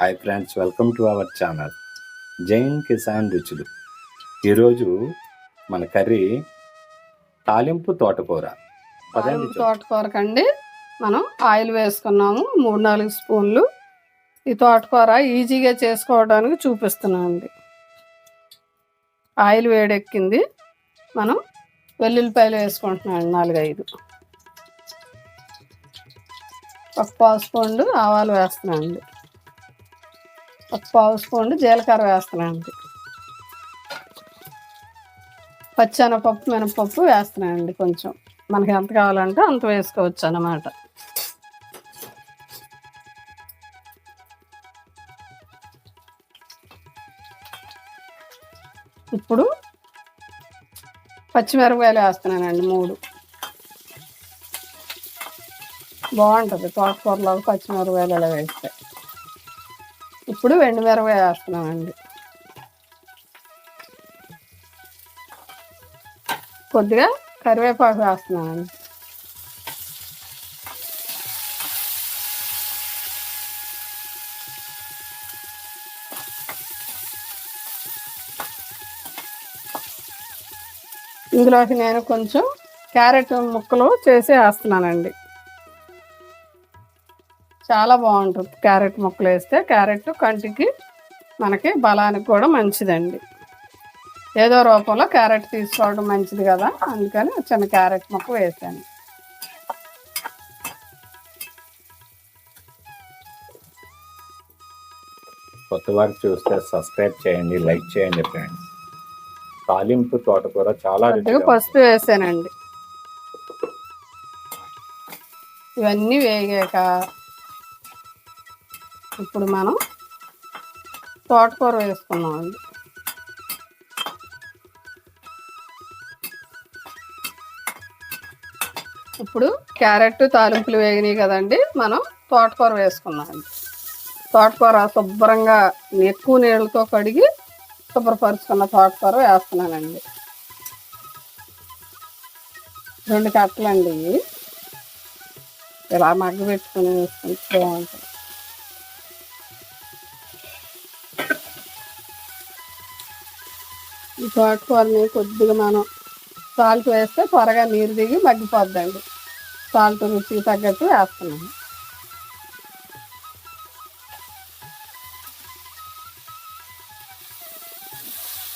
Hi friends, welcome to our channel Jai Kisan రుచులు. ఈరోజు మన కర్రీ తాలింపు తోటకూర. తోటకూరకండి మనం ఆయిల్ వేసుకున్నాము 3-4 స్పూన్లు. ఈ తోటకూర ఈజీగా చేసుకోవడానికి చూపిస్తున్నామండి. ఆయిల్ వేడెక్కింది, మనం వెల్లుల్లిపాయలు వేసుకుంటున్నాం 4-5. ఒక పావు స్పూన్ ఆవాలు వేస్తున్నామండి, ఒక పావు స్పూన్ జీలకర్ర వేస్తున్నానండి, పచ్చెనపప్పు మినపప్పు వేస్తున్నానండి. కొంచెం మనకి ఎంత కావాలంటే అంత వేసుకోవచ్చు అన్నమాట. ఇప్పుడు పచ్చిమిరపకాయలు వేస్తున్నానండి 3. బాగుంటుంది తోటకూరలో పచ్చిమిరపకాయలు ఇలా వేస్తే. ఇప్పుడు ఎండుమిరపకాయ వేస్తున్నామండి, కొద్దిగా కరివేపాకు వేస్తున్నానండి, ఇందులోకి నేను కొంచెం క్యారెట్ ముక్కలు చేసి వేస్తున్నానండి. చాలా బాగుంటుంది క్యారెట్ ముక్కలు వేస్తే. క్యారెట్ కంటికి మనకి బలానికి కూడా మంచిదండి. ఏదో రూపంలో క్యారెట్ తీసుకోవడం మంచిది కదా, అందుకని చిన్న క్యారెట్ ముక్క వేసాను. కొత్త వారు చూస్తే సబ్స్క్రైబ్ చేయండి, లైక్ చేయండి ఫ్రెండ్స్. తాలింపు తోటకూర చాలా పసుపు వేసానండి. ఇవన్నీ వేగాక ఇప్పుడు మనం తోటకూర వేసుకున్నామండి. ఇప్పుడు క్యారెట్ తాలింపులు వేగినాయి కదండి, మనం తోటకూర వేసుకున్నామండి. తోటకూర శుభ్రంగా ఎక్కువ నీళ్ళతో కడిగి శుభ్రపరుచుకున్న తోటకూర వేస్తున్నానండి. 2 కట్టలండి. ఇలా మగ్గ పెట్టుకుని వేసుకుంటే బాగుంటుంది. ఈ తోటకూరని కొద్దిగా మనం సాల్ట్ వేస్తే త్వరగా నీరు దిగి మగ్గిపోద్దండి. సాల్ట్ రుచికి తగ్గట్టు వేస్తున్నాము.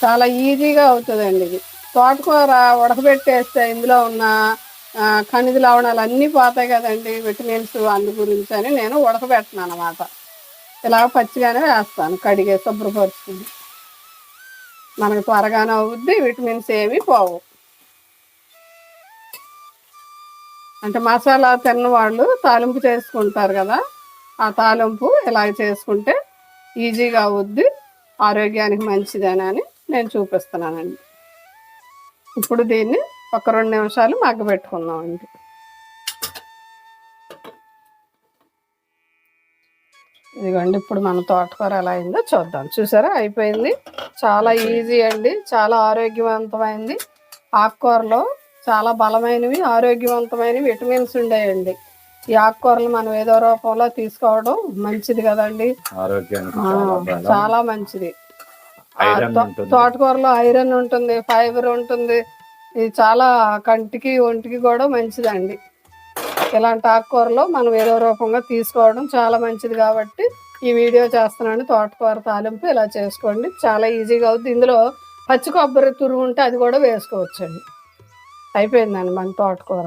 చాలా ఈజీగా అవుతుందండి ఇది. తోటకూర ఉడకబెట్టేస్తే ఇందులో ఉన్న ఖనిజ లవణాలు అన్నీ పోతాయి కదండి, విటమిన్స్. అందు గురించి అని నేను ఉడకబెట్టను అన్నమాట. ఇలా పచ్చిగానే వేస్తాను, కడిగే శుభ్రపరుచుకుని. మనకు త్వరగానే అవుద్ది, విటమిన్స్ ఏమీ పోవు. అంటే మసాలా తిన్న వాళ్ళు తాలింపు చేసుకుంటారు కదా, ఆ తాలింపు ఇలా చేసుకుంటే ఈజీగా అవుద్ది, ఆరోగ్యానికి మంచిదేనని నేను చూపిస్తున్నానండి. ఇప్పుడు దీన్ని ఒక 2 నిమిషాలు మగ్గబెట్టుకుందామండి. ఇదిగోండి, ఇప్పుడు మన తోటకూర ఎలా అయిందో చూద్దాం. చూసారా, అయిపోయింది. చాలా ఈజీ అండి, చాలా ఆరోగ్యవంతమైంది. ఆకుకూరలో చాలా బలమైనవి, ఆరోగ్యవంతమైనవి విటమిన్స్ ఉండేయండి. ఈ ఆకుకూరలు మనం ఏదో రూపంలో తీసుకోవడం మంచిది కదండి, చాలా మంచిది. తోటకూరలో ఐరన్ ఉంటుంది, ఫైబర్ ఉంటుంది. ఇది చాలా కంటికి ఒంటికి కూడా మంచిదండి. ఇలాంటి ఆకుకూరలో మనం ఏదో రూపంగా తీసుకోవడం చాలా మంచిది కాబట్టి ఈ వీడియో చేస్తున్నాను. తోటకూర తాలింపు ఇలా చేసుకోండి, చాలా ఈజీగా అవుతుంది. ఇందులో పచ్చి కొబ్బరి తురుము ఉంటే అది కూడా వేసుకోవచ్చండి. అయిపోయిందండి మన తోటకూర.